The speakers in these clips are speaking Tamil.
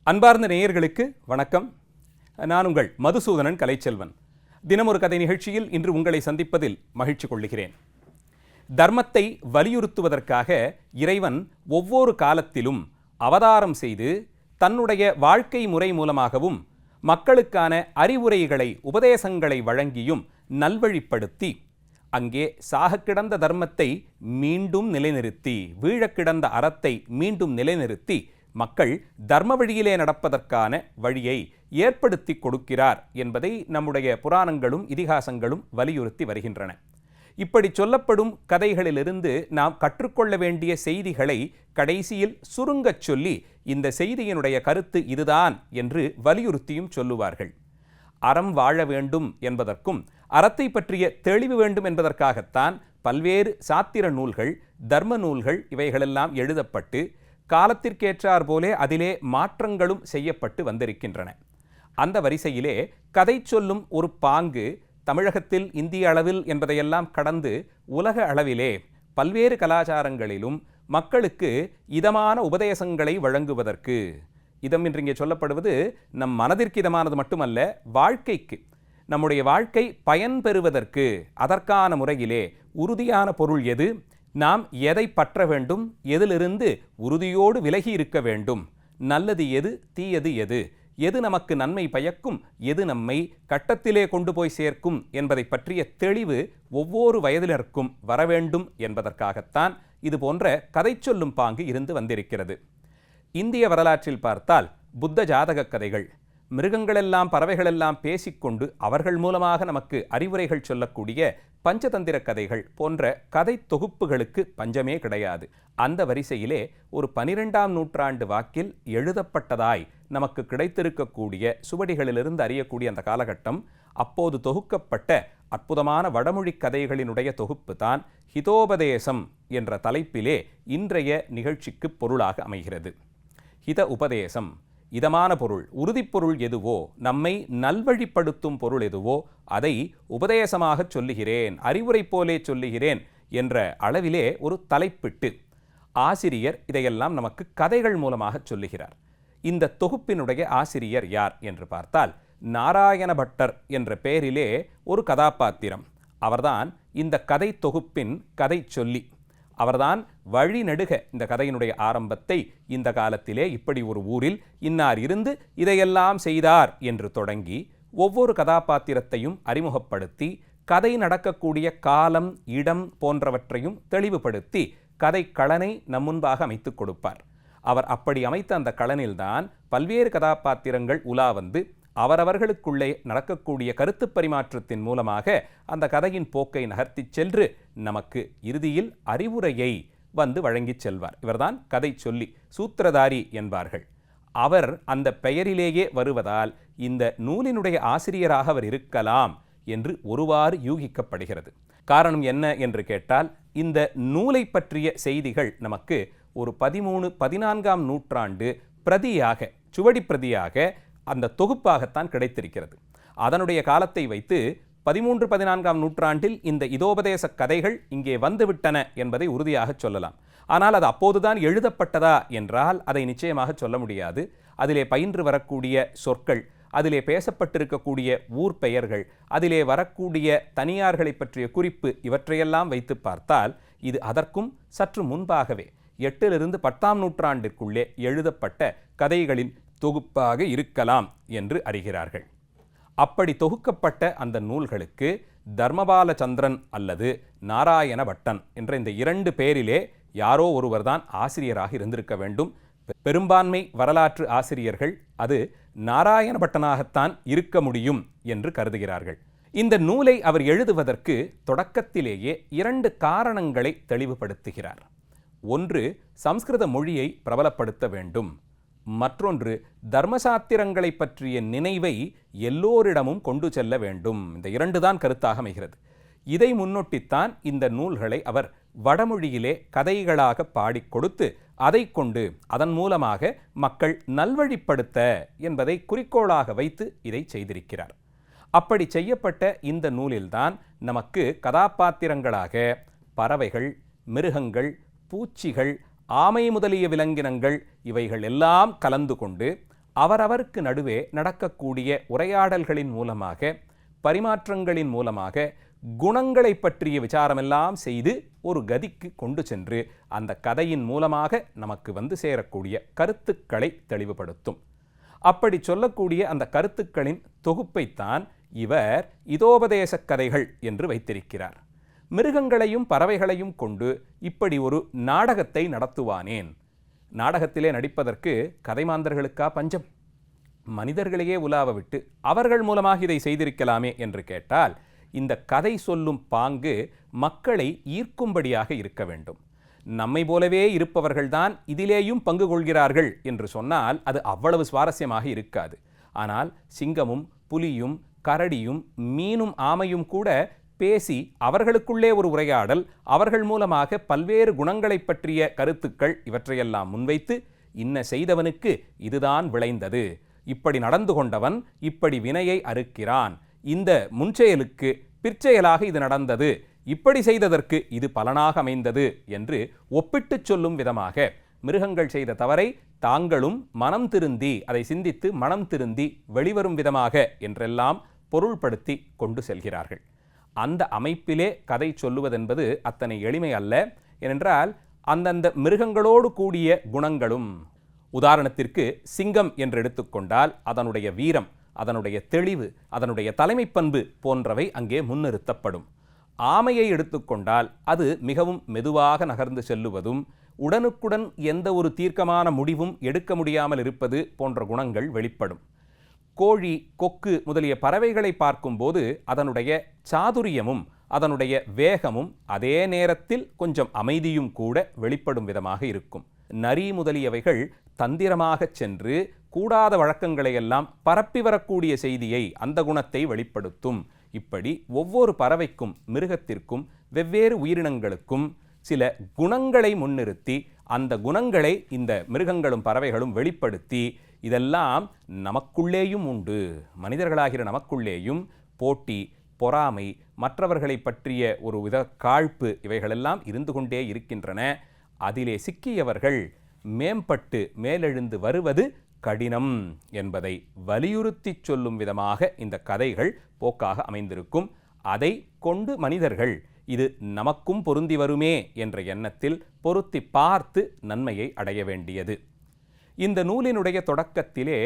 அன்பார்ந்த நேயர்களுக்கு வணக்கம். நான் உங்கள் மதுசூதனன் கலைச்செல்வன். தினமொரு கதை நிகழ்ச்சியில் இன்று உங்களை சந்திப்பதில் மகிழ்ச்சி கொள்கிறேன். தர்மத்தை வலியுறுத்துவதற்காக இறைவன் ஒவ்வொரு காலத்திலும் அவதாரம் செய்து தன்னுடைய வாழ்க்கை முறை மூலமாகவும் மக்களுக்கான அறிவுரைகளை உபதேசங்களை வழங்கியும் நல்வழிப்படுத்தி அங்கே சாகக்கிடந்த தர்மத்தை மீண்டும் நிலைநிறுத்தி வீழக்கிடந்த அறத்தை மீண்டும் நிலைநிறுத்தி மக்கள் தர்ம வழியிலே நடப்பதற்கான வழியை ஏற்படுத்தி கொடுக்கிறார் என்பதை நம்முடைய புராணங்களும் இதிகாசங்களும் வலியுறுத்தி வருகின்றன. இப்படி சொல்லப்படும் கதைகளிலிருந்து நாம் கற்றுக்கொள்ள வேண்டிய செய்திகளை கடைசியில் சுருங்கச் சொல்லி இந்த செய்தியினுடைய கருத்து இதுதான் என்று வலியுறுத்தியும் சொல்லுவார்கள். அறம் வாழ வேண்டும் என்பதற்கும் அறத்தை பற்றிய தெளிவு வேண்டும் என்பதற்காகத்தான் பல்வேறு சாத்திர நூல்கள், தர்ம நூல்கள் இவைகளெல்லாம் எழுதப்பட்டு காலத்திற்கேற்றார் போலே அதிலே மாற்றங்களும் செய்யப்பட்டு வந்திருக்கின்றன. அந்த வரிசையிலே கதை சொல்லும் ஒரு பாங்கு தமிழகத்தில் இந்திய அளவில் என்பதையெல்லாம் கடந்து உலக அளவிலே பல்வேறு கலாச்சாரங்களிலும் மக்களுக்கு இதமான உபதேசங்களை வழங்குவதற்கு, இதம் என்று இங்கே சொல்லப்படுவது நம் மனதிற்கு இதமானது மட்டுமல்ல, வாழ்க்கைக்கு, நம்முடைய வாழ்க்கை பயன் பெறுவதற்கு அதற்கான முறையிலே உறுதியான பொருள் எது, நாம் எதை பற்ற வேண்டும், எதிலிருந்து உறுதியோடு விலகி இருக்க வேண்டும், நல்லது எது, தீயது எது, எது நமக்கு நன்மை பயக்கும், எது நம்மை கட்டத்திலே கொண்டு போய் சேர்க்கும் என்பதை பற்றிய தெளிவு ஒவ்வொரு வயதினருக்கும் வரவேண்டும் என்பதற்காகத்தான் இது போன்ற கதை சொல்லும் பாங்கு இருந்து வந்திருக்கிறது. இந்திய வரலாற்றில் பார்த்தால் புத்த ஜாதக கதைகள், மிருகங்களெல்லாம் பறவைகளெல்லாம் பேசிக்கொண்டு அவர்கள் மூலமாக நமக்கு அறிவுரைகள் சொல்லக்கூடிய பஞ்சதந்திர கதைகள் போன்ற கதை தொகுப்புகளுக்கு பஞ்சமே கிடையாது. அந்த வரிசையிலே ஒரு 12ஆம் நூற்றாண்டு வாக்கில் எழுதப்பட்டதாய் நமக்கு கிடைத்திருக்கக்கூடிய சுவடிகளிலிருந்து அறியக்கூடிய அந்த காலகட்டம், அப்போது தொகுக்கப்பட்ட அற்புதமான வடமொழி கதைகளினுடைய தொகுப்பு தான் ஹிதோபதேசம் என்ற தலைப்பிலே இன்றைய நிகழ்ச்சிக்கு பொருளாக அமைகிறது. ஹித உபதேசம், இதமான பொருள், உறுதிப்பொருள் எதுவோ, நம்மை நல்வழிப்படுத்தும் பொருள் எதுவோ அதை உபதேசமாக சொல்லுகிறேன், அறிவுரை போலே சொல்லுகிறேன் என்ற அளவிலே ஒரு தலைப்பிட்டு ஆசிரியர் இதையெல்லாம் நமக்கு கதைகள் மூலமாக சொல்லுகிறார். இந்த தொகுப்பினுடைய ஆசிரியர் யார் என்று பார்த்தால் நாராயண பட்டர் என்ற பெயரிலே ஒரு கதாபாத்திரம். அவர்தான் இந்த கதை தொகுப்பின் கதை சொல்லி. அவர்தான் வழி நெடுக இந்த கதையினுடைய ஆரம்பத்தை இந்த காலத்திலே இப்படி ஒரு ஊரில் இன்னார் இருந்து இதையெல்லாம் செய்தார் என்று தொடங்கி ஒவ்வொரு கதாபாத்திரத்தையும் அறிமுகப்படுத்தி கதை நடக்கக்கூடிய காலம், இடம் போன்றவற்றையும் தெளிவுபடுத்தி கதை களனை நம் முன்பாக அமைத்து கொடுப்பார். அவர் அப்படி அமைத்த அந்த களனில்தான் பல்வேறு கதாபாத்திரங்கள் உலா வந்து அவரவர்களுக்குள்ளே நடக்கக்கூடிய கருத்து பரிமாற்றத்தின் மூலமாக அந்த கதையின் போக்கை நகர்த்தி சென்று நமக்கு இறுதியில் அறிவுரையை வந்து வழங்கி செல்வார். இவர்தான் கதை சொல்லி, சூத்திரதாரி என்பார்கள். அவர் அந்த பெயரிலேயே வருவதால் இந்த நூலினுடைய ஆசிரியராக அவர் இருக்கலாம் என்று ஒருவாறு யூகிக்கப்படுகிறது. காரணம் என்ன என்று கேட்டால், இந்த நூலை பற்றிய செய்திகள் நமக்கு ஒரு 13-14ஆம் நூற்றாண்டு பிரதியாக, சுவடி பிரதியாக அந்த தொகுப்பாகத்தான் கிடைத்திருக்கிறது. அதனுடைய காலத்தை வைத்து 13-14ஆம் நூற்றாண்டில் இந்த இதோபதேச கதைகள் இங்கே வந்துவிட்டன என்பதை உறுதியாக சொல்லலாம். ஆனால் அது அப்போதுதான் எழுதப்பட்டதா என்றால் அதை நிச்சயமாக சொல்ல முடியாது. அதிலே பயின்று வரக்கூடிய சொற்கள், அதிலே பேசப்பட்டிருக்கக்கூடிய ஊர் பெயர்கள், அதிலே வரக்கூடிய தனியார்களை பற்றிய குறிப்பு, இவற்றையெல்லாம் வைத்து பார்த்தால் இது அதற்கும் சற்று முன்பாகவே 8லிருந்து 10ஆம் நூற்றாண்டிற்குள்ளே எழுதப்பட்ட கதைகளின் தொகுப்பாக இருக்கலாம் என்று அறிகிறார்கள். அப்படி தொகுக்கப்பட்ட அந்த நூல்களுக்கு தர்மபாலச்சந்திரன் அல்லது நாராயண பட்டன் என்ற இந்த 2 பேரிலே யாரோ ஒருவர்தான் ஆசிரியராக இருந்திருக்க வேண்டும். பெரும்பான்மை வரலாற்று ஆசிரியர்கள் அது நாராயண பட்டனாகத்தான் இருக்க முடியும் என்று கருதுகிறார்கள். இந்த நூலை அவர் எழுதுவதற்கு தொடக்கத்திலேயே 2 காரணங்களை தெளிவுபடுத்துகிறார். ஒன்று, சம்ஸ்கிருத மொழியை பிரபலப்படுத்த வேண்டும். மற்றொன்று, தர்மசாத்திரங்களை பற்றிய நினைவை எல்லோரிடமும் கொண்டு செல்ல வேண்டும். இந்த 2 தான் கருத்தாக அமைகிறது. இதை முன்னொட்டித்தான் இந்த நூல்களை அவர் வடமொழியிலே கதைகளாக பாடிக் கொடுத்து அதை கொண்டு அதன் மூலமாக மக்கள் நல்வழிப்படுத்த என்பதை குறிக்கோளாக வைத்து இதை செய்திருக்கிறார். அப்படி செய்யப்பட்ட இந்த நூலில்தான் நமக்கு கதாபாத்திரங்களாக பறவைகள், மிருகங்கள், பூச்சிகள், ஆமை முதலிய விலங்கினங்கள் இவைகள் எல்லாம் கலந்து கொண்டு அவரவருக்கு நடுவே நடக்கக்கூடிய உரையாடல்களின் மூலமாக, பரிமாற்றங்களின் மூலமாக குணங்களை பற்றிய விசாரமெல்லாம் செய்து ஒரு கதிக்கு கொண்டு சென்று அந்த கதையின் மூலமாக நமக்கு வந்து சேரக்கூடிய கருத்துக்களை தெளிவுபடுத்தும். அப்படி சொல்லக்கூடிய அந்த கருத்துக்களின் தொகுப்பைத்தான் இவர் இதோபதேச கதைகள் என்று வைத்திருக்கிறார். மிருகங்களையும் பறவைகளையும் கொண்டு இப்படி ஒரு நாடகத்தை நடத்துவானேன்? நாடகத்திலே நடிப்பதற்கு கதைமாந்தர்களுக்கா பஞ்சம்? மனிதர்களையே உலாவ விட்டு அவர்கள் மூலமாக இதை செய்திருக்கலாமே என்று கேட்டால், இந்த கதை சொல்லும் பாங்கு மக்களை ஈர்க்கும்படியாக இருக்க வேண்டும். நம்மை போலவே இருப்பவர்கள்தான் இதிலேயும் பங்கு கொள்கிறார்கள் என்று சொன்னால் அது அவ்வளவு சுவாரஸ்யமாக இருக்காது. ஆனால் சிங்கமும் புலியும் கரடியும் மீனும் ஆமையும் கூட பேசி அவர்களுக்குள்ளே ஒரு உரையாடல், அவர்கள் மூலமாக பல்வேறு குணங்களை பற்றிய கருத்துக்கள் இவற்றையெல்லாம் முன்வைத்து, இன்ன செய்தவனுக்கு இதுதான் விளைந்தது, இப்படி நடந்து கொண்டவன் இப்படி வினையை அறுக்கிறான், இந்த முன்செயலுக்கு பிற்செயலாக இது நடந்தது, இப்படி செய்ததற்கு இது பலனாக அமைந்தது என்று ஒப்பிட்டு சொல்லும் விதமாக மிருகங்கள் செய்த தவறை தாங்களும் மனம் திருந்தி, அதை சிந்தித்து மனம் திருந்தி வெளிவரும் விதமாக என்றெல்லாம் பொருள்படுத்தி கொண்டு செல்கிறார்கள். அந்த அமைப்பிலே கதை சொல்லுவதென்பது அத்தனை எளிமை அல்ல. ஏனென்றால் அந்தந்த மிருகங்களோடு கூடிய குணங்களும், உதாரணத்திற்கு சிங்கம் என்று எடுத்துக்கொண்டால் அதனுடைய வீரம், அதனுடைய தெளிவு, அதனுடைய தலைமை பண்பு போன்றவை அங்கே முன்னிறுத்தப்படும். ஆமையை எடுத்துக்கொண்டால் அது மிகவும் மெதுவாக நகர்ந்து செல்லுவதும், உடனுக்குடன் எந்த ஒரு தீர்க்கமான முடிவும் எடுக்க முடியாமல் இருப்பது போன்ற குணங்கள் வெளிப்படும். கோழி, கொக்கு முதலிய பறவைகளை பார்க்கும்போது அதனுடைய சாதுரியமும் அதனுடைய வேகமும் அதே நேரத்தில் கொஞ்சம் அமைதியும் கூட வெளிப்படும் விதமாக இருக்கும். நரி முதலியவைகள் தந்திரமாக சென்று கூடாத வழக்கங்களையெல்லாம் பரப்பி வரக்கூடிய செய்தியை, அந்த குணத்தை வெளிப்படுத்தும். இப்படி ஒவ்வொரு பறவைக்கும் மிருகத்திற்கும் வெவ்வேறு உயிரினங்களுக்கும் சில குணங்களை முன்னிறுத்தி அந்த குணங்களை இந்த மிருகங்களும் பறவைகளும் வெளிப்படுத்தி, இதெல்லாம் நமக்குள்ளேயும் உண்டு, மனிதர்களாகிற நமக்குள்ளேயும் போட்டி, பொறாமை, மற்றவர்களை பற்றிய ஒரு வித காழ்ப்பு இவைகளெல்லாம் இருந்து கொண்டே இருக்கின்றன. அதிலே சிக்கியவர்கள் மேம்பட்டு மேலெழுந்து வருவது கடினம் என்பதை வலியுறுத்தி சொல்லும் விதமாக இந்த கதைகள் போக்காக அமைந்திருக்கும். அதை கொண்டு மனிதர்கள் இது நமக்கும் பொருந்தி வருமே என்ற எண்ணத்தில் பொருத்தி பார்த்து நன்மையை அடைய வேண்டியது. இந்த நூலினுடைய தொடக்கத்திலே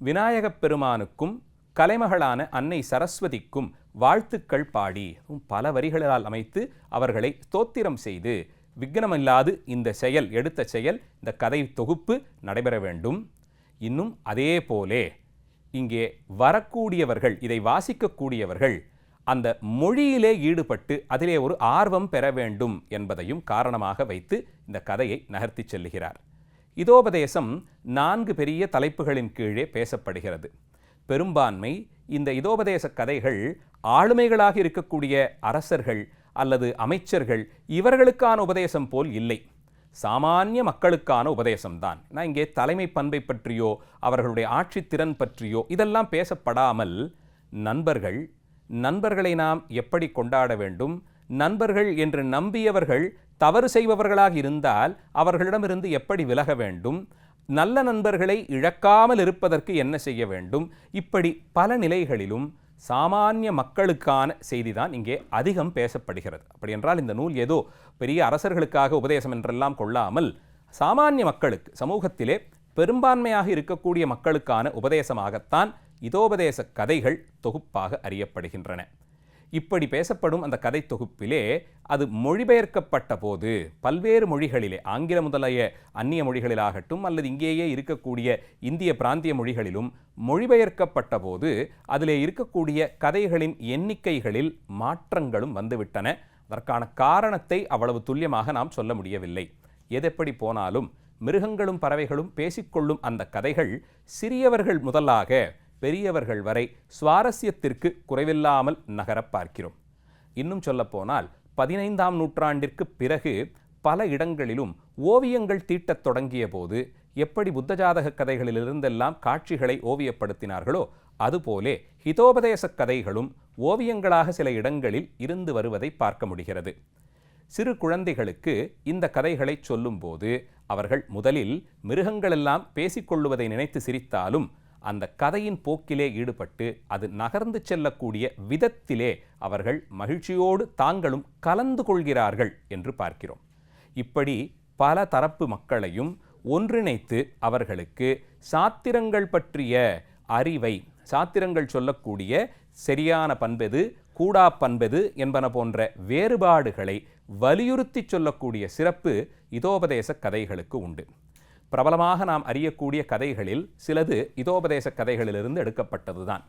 விநாயகப் பெருமானுக்கும் கலைமகளான அன்னை சரஸ்வதிக்கும் வாழ்த்துக்கள் பாடி பல வரிகளால் அமைத்து அவர்களை ஸ்தோத்திரம் செய்து, விக்னமில்லாது இந்த செயல், எடுத்த செயல், இந்த கதை தொகுப்பு நடைபெற வேண்டும். இன்னும் அதே போலே இங்கே வரக்கூடியவர்கள், இதை வாசிக்கக்கூடியவர்கள் அந்த மொழியிலே ஈடுபட்டு அதிலே ஒரு ஆர்வம் பெற வேண்டும் என்பதையும் காரணமாக வைத்து இந்த கதையை நகர்த்தி செல்லுகிறார். இதோபதேசம் 4 பெரிய தலைப்புகளின் கீழே பேசப்படுகிறது. பெரும்பான்மை இந்த இதோபதேச கதைகள் ஆளுமைகளாக இருக்கக்கூடிய அரசர்கள் அல்லது அமைச்சர்கள் இவர்களுக்கான உபதேசம் போல் இல்லை, சாமானிய மக்களுக்கான உபதேசம்தான். நான் இங்கே தலைமை பண்பை பற்றியோ அவர்களுடைய ஆட்சி திறன் பற்றியோ இதெல்லாம் பேசப்படாமல், நண்பர்களை நாம் எப்படி கொண்டாட வேண்டும், நண்பர்கள் என்று நம்பியவர்கள் தவறு செய்பவர்களாக இருந்தால் அவர்களிடமிருந்து எப்படி விலக வேண்டும், நல்ல நண்பர்களை இழக்காமல் இருப்பதற்கு என்ன செய்ய வேண்டும், இப்படி பல நிலைகளிலும் சாமானிய மக்களுக்கான செய்திதான் இங்கே அதிகம் பேசப்படுகிறது. அப்படி என்றால் இந்த நூல் ஏதோ பெரிய அரசர்களுக்காக உபதேசம் என்றெல்லாம் கொள்ளாமல் சாமானிய மக்களுக்கு, சமூகத்திலே பெரும்பான்மையாக இருக்கக்கூடிய மக்களுக்கான உபதேசமாகத்தான் இதோபதேச கதைகள் தொகுப்பாக அறியப்படுகின்றன. இப்படி பேசப்படும் அந்த கதை தொகுப்பிலே அது மொழிபெயர்க்கப்பட்ட போது பல்வேறு மொழிகளிலே, ஆங்கில முதலிய அந்நிய மொழிகளிலாகட்டும் அல்லது இங்கேயே இருக்கக்கூடிய இந்திய பிராந்திய மொழிகளிலும் மொழிபெயர்க்கப்பட்ட போது அதிலே இருக்கக்கூடிய கதைகளின் எண்ணிக்கைகளில் மாற்றங்களும் வந்துவிட்டன. அதற்கான காரணத்தை அவ்வளவு துல்லியமாக நாம் சொல்ல முடியவில்லை. எதெப்படி போனாலும் மிருகங்களும் பறவைகளும் பேசிக்கொள்ளும் அந்த கதைகள் சிறியவர்கள் முதலாக பெரியவர்கள் வரை சுவாரஸ்யத்திற்கு குறைவில்லாமல் நகரப் பார்க்கிறோம். இன்னும் சொல்லப்போனால் 15ஆம் நூற்றாண்டிற்கு பிறகு பல இடங்களிலும் ஓவியங்கள் தீட்டத் தொடங்கிய போது எப்படி புத்த ஜாதக கதைகளிலிருந்தெல்லாம் காட்சிகளை ஓவியப்படுத்தினார்களோ அதுபோலே ஹிதோபதேச கதைகளும் ஓவியங்களாக சில இடங்களில் இருந்து வருவதை பார்க்க முடிகிறது. சிறு குழந்தைகளுக்கு இந்த கதைகளை சொல்லும்போது அவர்கள் முதலில் மிருகங்களெல்லாம் பேசிக்கொள்ளுவதை நினைத்து சிரித்தாலும் அந்த கதையின் போக்கிலே ஈடுபட்டு அது நகர்ந்து செல்லக்கூடிய விதத்திலே அவர்கள் மகிழ்ச்சியோடு தாங்களும் கலந்து கொள்கிறார்கள் என்று பார்க்கிறோம். இப்படி பல தரப்பு மக்களையும் ஒன்றிணைத்து அவர்களுக்கு சாத்திரங்கள் பற்றிய அறிவை, சாத்திரங்கள் சொல்லக்கூடிய சரியான பண்பெது, கூடா பண்பெது என்பன போன்ற வேறுபாடுகளை வலியுறுத்தி சொல்லக்கூடிய சிறப்பு இதோபதேச கதைகளுக்கு உண்டு. பிரபலமாக நாம் அறியக்கூடிய கதைகளில் சிலது இதோபதேச கதைகளிலிருந்து எடுக்கப்பட்டதுதான்.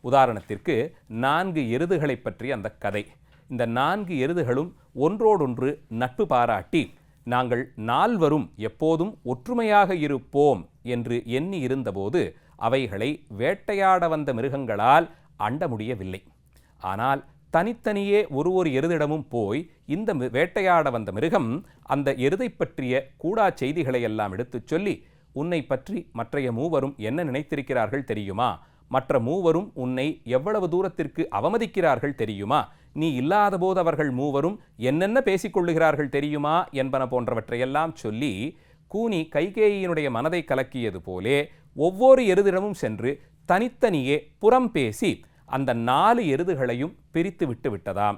உதாரணத்திற்கு 4 எருதுகளை பற்றி அந்த கதை. இந்த 4 எருதுகளும் ஒன்றோடொன்று நட்பு பாராட்டி நாங்கள் 4வரும் எப்போதும் ஒற்றுமையாக இருப்போம் என்று எண்ணி இருந்தபோது அவைகளை வேட்டையாட வந்த மிருகங்களால் அண்ட முடியவில்லை. ஆனால் தனித்தனியே ஒரு எருதிடமும் போய் இந்த வேட்டையாட வந்த மிருகம் அந்த எருதை பற்றிய கூடா செய்திகளை எல்லாம் எடுத்துச் சொல்லி, உன்னை பற்றி மற்றைய மூவரும் என்ன நினைத்திருக்கிறார்கள் தெரியுமா, மற்ற மூவரும் உன்னை எவ்வளவு தூரத்திற்கு அவமதிக்கிறார்கள் தெரியுமா, நீ இல்லாத போது அவர்கள் மூவரும் என்னென்ன பேசிக்கொள்ளுகிறார்கள் தெரியுமா என்பன போன்றவற்றையெல்லாம் சொல்லி கூனி கைகேயினுடைய மனதை கலக்கியது போலே ஒவ்வொரு எருதிடமும் சென்று தனித்தனியே புறம் பேசி அந்த 4 எருதுகளையும் பிரித்து விட்டு விட்டதாம்.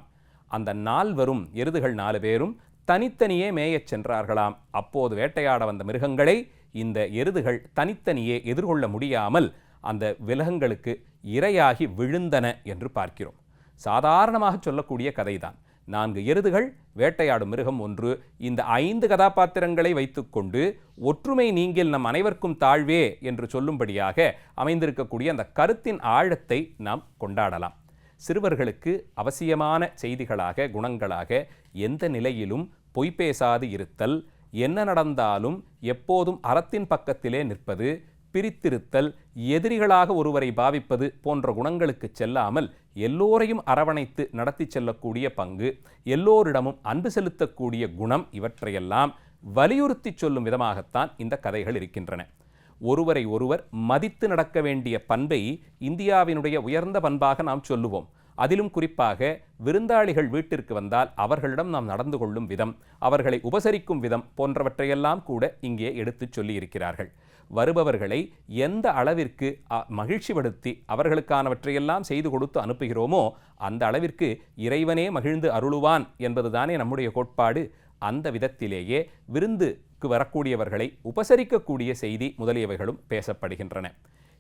அந்த 4வரும் எருதுகள் 4 பேரும் தனித்தனியே மேயச் சென்றார்களாம். அப்போது வேட்டையாட வந்த மிருகங்களை இந்த எருதுகள் தனித்தனியே எதிர்கொள்ள முடியாமல் அந்த விலங்குகளுக்கு இரையாகி விழுந்தன என்று பார்க்கிறோம். சாதாரணமாக சொல்லக்கூடிய கதைதான். 4 எருதுகள், வேட்டையாடும் மிருகம் ஒன்று. இந்த 5 கதாபாத்திரங்களை வைத்துக்கொண்டு ஒற்றுமை நீங்கில் நம் அனைவருக்கும் தாழ்வே என்று சொல்லும்படியாக அமைந்திருக்கக்கூடிய அந்த கருத்தின் ஆழத்தை நாம் கொண்டாடலாம். சிறுவர்களுக்கு அவசியமான செய்திகளாக, குணங்களாக எந்த நிலையிலும் பொய் பேசாது இருத்தல், என்ன நடந்தாலும் எப்போதும் அறத்தின் பக்கத்திலே நிற்பது, பிரித்திருத்தல், எதிரிகளாக ஒருவரை பாவிப்பது போன்ற குணங்களுக்கு செல்லாமல் எல்லோரையும் அரவணைத்து நடத்தி செல்லக்கூடிய பங்கு, எல்லோரிடமும் அன்பு செலுத்தக்கூடிய குணம், இவற்றையெல்லாம் வலியுறுத்தி சொல்லும் விதமாகத்தான் இந்த கதைகள் இருக்கின்றன. ஒருவரை ஒருவர் மதித்து நடக்க வேண்டிய பண்பை இந்தியாவினுடைய உயர்ந்த பண்பாக நாம் சொல்லுவோம். அதிலும் குறிப்பாக விருந்தாளிகள் வீட்டிற்கு வந்தால் அவர்களிடம் நாம் நடந்து கொள்ளும் விதம், அவர்களை உபசரிக்கும் விதம் போன்றவற்றையெல்லாம் கூட இங்கே எடுத்து சொல்லியிருக்கிறார்கள். வருபவர்களை எந்த அளவிற்கு மகிழ்ச்சிப்படுத்தி அவர்களுக்கானவற்றையெல்லாம் செய்து கொடுத்து அனுப்புகிறோமோ அந்த அளவிற்கு இறைவனே மகிழ்ந்து அருளுவான் என்பதுதானே நம்முடைய கோட்பாடு. அந்த விதத்திலேயே விருந்துக்கு வரக்கூடியவர்களை உபசரிக்கக்கூடிய செய்தி முதலியவைகளும் பேசப்படுகின்றன.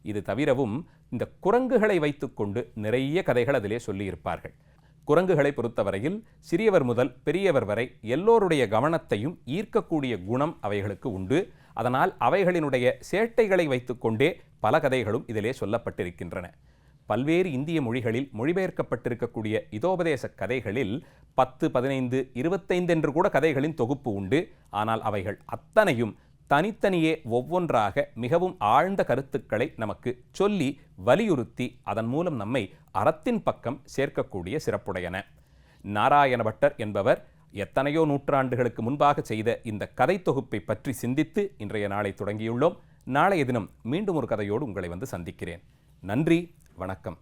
இது தவிரவும் இந்த குரங்குகளை வைத்துக்கொண்டு நிறைய கதைகள் அதிலே சொல்லியிருப்பார்கள். குரங்குகளை பொறுத்தவரையில் சிறியவர் முதல் பெரியவர் வரை எல்லோருடைய கவனத்தையும் ஈர்க்கக்கூடிய குணம் அவைகளுக்கு உண்டு. அதனால் அவைகளினுடைய சேட்டைகளை வைத்துக்கொண்டே பல கதைகளும் இதிலே சொல்லப்பட்டிருக்கின்றன. பல்வேறு இந்திய மொழிகளில் மொழிபெயர்க்கப்பட்டிருக்கக்கூடிய இதோபதேச கதைகளில் 10, 15, 25 என்று கூட கதைகளின் தொகுப்பு உண்டு. ஆனால் அவைகள் அத்தனையும் தனித்தனியே ஒவ்வொன்றாக மிகவும் ஆழ்ந்த கருத்துக்களை நமக்கு சொல்லி வலியுறுத்தி அதன் மூலம் நம்மை அறத்தின் பக்கம் சேர்க்கக்கூடிய சிறப்புடையன. நாராயண பட்டர் என்பவர் எத்தனையோ நூற்றாண்டுகளுக்கு முன்பாக செய்த இந்த கதை தொகுப்பை பற்றி சிந்தித்து இன்றைய நாளை தொடங்கியுள்ளோம். நாளைய தினம் மீண்டும் ஒரு கதையோடு உங்களை வந்து சந்திக்கிறேன். நன்றி, வணக்கம்.